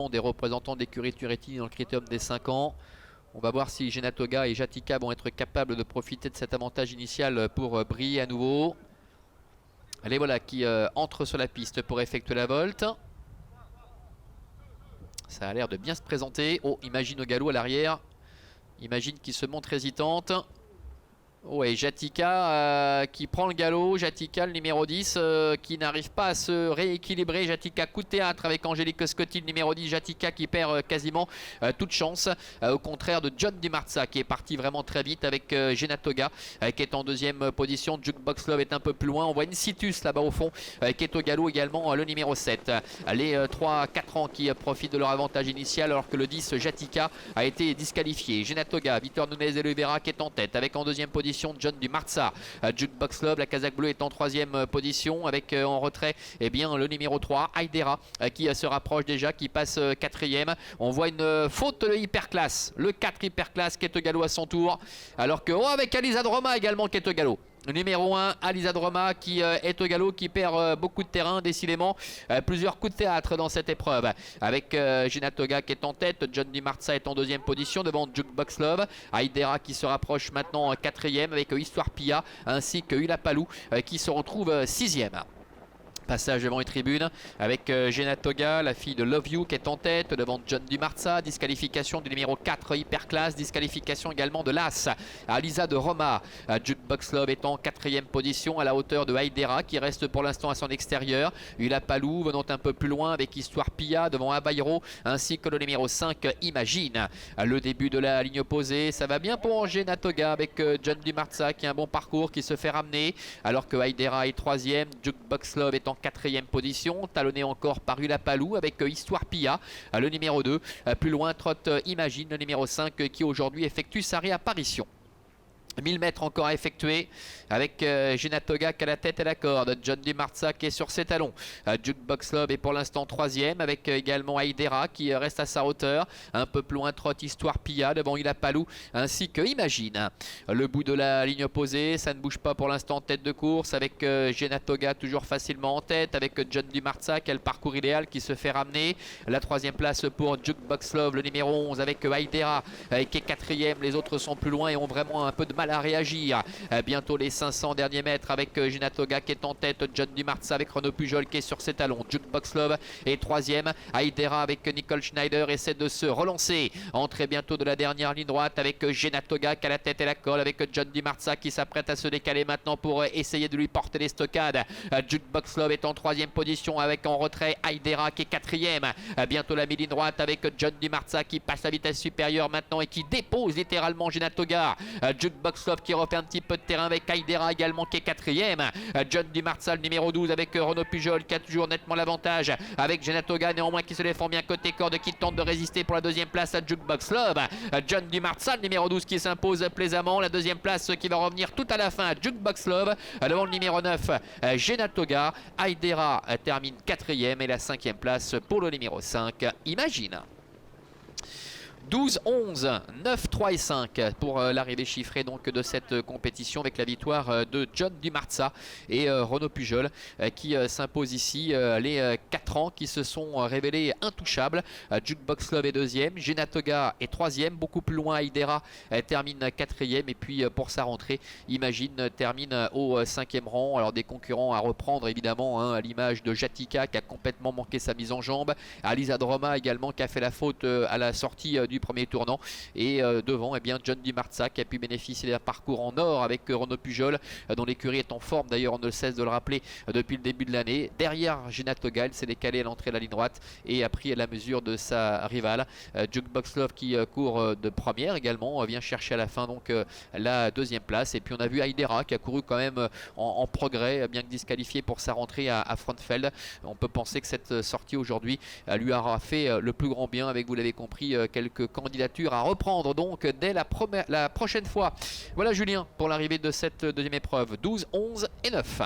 des représentants d'écurie Turettini dans le critérium des 5 ans. On va voir si Genatoga et Jatika vont être capables de profiter de cet avantage initial pour briller à nouveau. Allez, voilà qui entre sur la piste pour effectuer la volte. Ça a l'air de bien se présenter. Oh, Imagine au galop à l'arrière. Imagine qui se montre hésitante. Oh, et Jatika qui prend le galop. Jatika, le numéro 10, qui n'arrive pas à se rééquilibrer. Jatika, coup de théâtre avec Angélique Scotti, le numéro 10. Jatika qui perd quasiment toute chance. Au contraire de John Di Marza qui est parti vraiment très vite avec Genatoga qui est en deuxième position. Jukebox Love est un peu plus loin. On voit Incitus là-bas au fond qui est au galop également, le numéro 7. Les 3-4 ans qui profitent de leur avantage initial alors que le 10 Jatika a été disqualifié. Genatoga, Victor Nunez et Oliveira qui est en tête avec en deuxième position John Di Marza. Jukebox Love, la casaque bleue est en troisième position avec en retrait le numéro 3 Aidera qui se rapproche déjà, qui passe quatrième. On voit une faute de Hyperclass, le 4 Hyperclass qui est au galop à son tour, alors que avec Alisa Droma également qui est au galop. Numéro 1, Alisa Droma qui est au galop, qui perd beaucoup de terrain, décidément. Plusieurs coups de théâtre dans cette épreuve. Avec Genatoga qui est en tête, John Di Marza est en deuxième position devant Jukebox Love. Aidera qui se rapproche maintenant en quatrième avec Histoire Pia ainsi que Ulapalou qui se retrouve sixième. Passage devant les tribunes avec Genatoga, la fille de Love You qui est en tête devant John Di Marza. Disqualification du numéro 4 Hyperclass. Disqualification également de l'As Alisa de Roma. Jukebox Love est en quatrième position à la hauteur de Aidera qui reste pour l'instant à son extérieur. Ulapalou venant un peu plus loin avec Histoire Pia devant Abairo ainsi que le numéro 5 Imagine. Le début de la ligne opposée, ça va bien pour Genatoga avec John Di Marza qui a un bon parcours, qui se fait ramener alors que Aidera est troisième. Jukebox Love est en quatrième position, talonné encore par Ulapalou avec Histoire Pia, le numéro 2. Plus loin, trotte Imagine, le numéro 5 qui aujourd'hui effectue sa réapparition. 1000 mètres encore à effectuer avec Genatoga qui a la tête et la corde. John Di Marza qui est sur ses talons. Jukebox Love est pour l'instant troisième avec également Aidera qui reste à sa hauteur. Un peu plus loin, trotte Histoire Pia devant Ulapalou ainsi que Imagine. Le bout de la ligne opposée, ça ne bouge pas pour l'instant, tête de course avec Genatoga toujours facilement en tête avec John Di Marza qui a le parcours idéal, qui se fait ramener. La troisième place pour Jukebox Love, le numéro 11 avec Aidera qui est quatrième. Les autres sont plus loin et ont vraiment un peu de mal à réagir. Bientôt les 500 derniers mètres avec Genatoga qui est en tête, John Di Marza avec Renaud Pujol qui est sur ses talons. Jukebox Love est troisième. Aidera avec Nicole Schneider essaie de se relancer. Entrée bientôt de la dernière ligne droite avec Genatoga qui a la tête et la colle avec John Di Marza qui s'apprête à se décaler maintenant pour essayer de lui porter les stockades. Jukebox Love est en troisième position avec en retrait Aidera qui est quatrième. Bientôt la mi-ligne droite avec John Di Marza qui passe à vitesse supérieure maintenant et qui dépose littéralement Genatoga. Jukebox Love qui refait un petit peu de terrain avec Aidera également qui est quatrième. John Di Marza, le numéro 12 avec Renaud Pujol qui a toujours nettement l'avantage avec Genatoga néanmoins qui se défend bien côté corde, qui tente de résister pour la deuxième place à Jukebox Love. John Di Marza, le numéro 12 qui s'impose plaisamment. La deuxième place qui va revenir tout à la fin à Jukebox Love devant le numéro 9 Genatoga. Aidera termine quatrième et la cinquième place pour le numéro 5 Imagine. 12, 11, 9, 3 et 5 pour l'arrivée chiffrée donc de cette compétition avec la victoire de John Di Marza et Renaud Pujol qui s'impose ici. Les 4 ans qui se sont révélés intouchables. Jukebox Love est deuxième, Genatoga est troisième, beaucoup plus loin Aidera termine quatrième et puis pour sa rentrée Imagine termine au cinquième rang. Alors des concurrents à reprendre évidemment à l'image de Jatika qui a complètement manqué sa mise en jambe, Alisa Droma également qui a fait la faute à la sortie du premier tournant et devant John Di Marza qui a pu bénéficier d'un parcours en or avec Renaud Pujol dont l'écurie est en forme d'ailleurs, on ne cesse de le rappeler depuis le début de l'année. Derrière Genatoga, il s'est décalé à l'entrée de la ligne droite et a pris la mesure de sa rivale. Jukebox Love qui court de première également vient chercher à la fin donc la deuxième place. Et puis on a vu Aidera qui a couru quand même en progrès, bien que disqualifié pour sa rentrée à Frontfeld. On peut penser que cette sortie aujourd'hui lui aura fait le plus grand bien avec, vous l'avez compris, quelques candidatures à reprendre donc dès la prochaine fois. Voilà Julien pour l'arrivée de cette deuxième épreuve. 12, 11 et 9.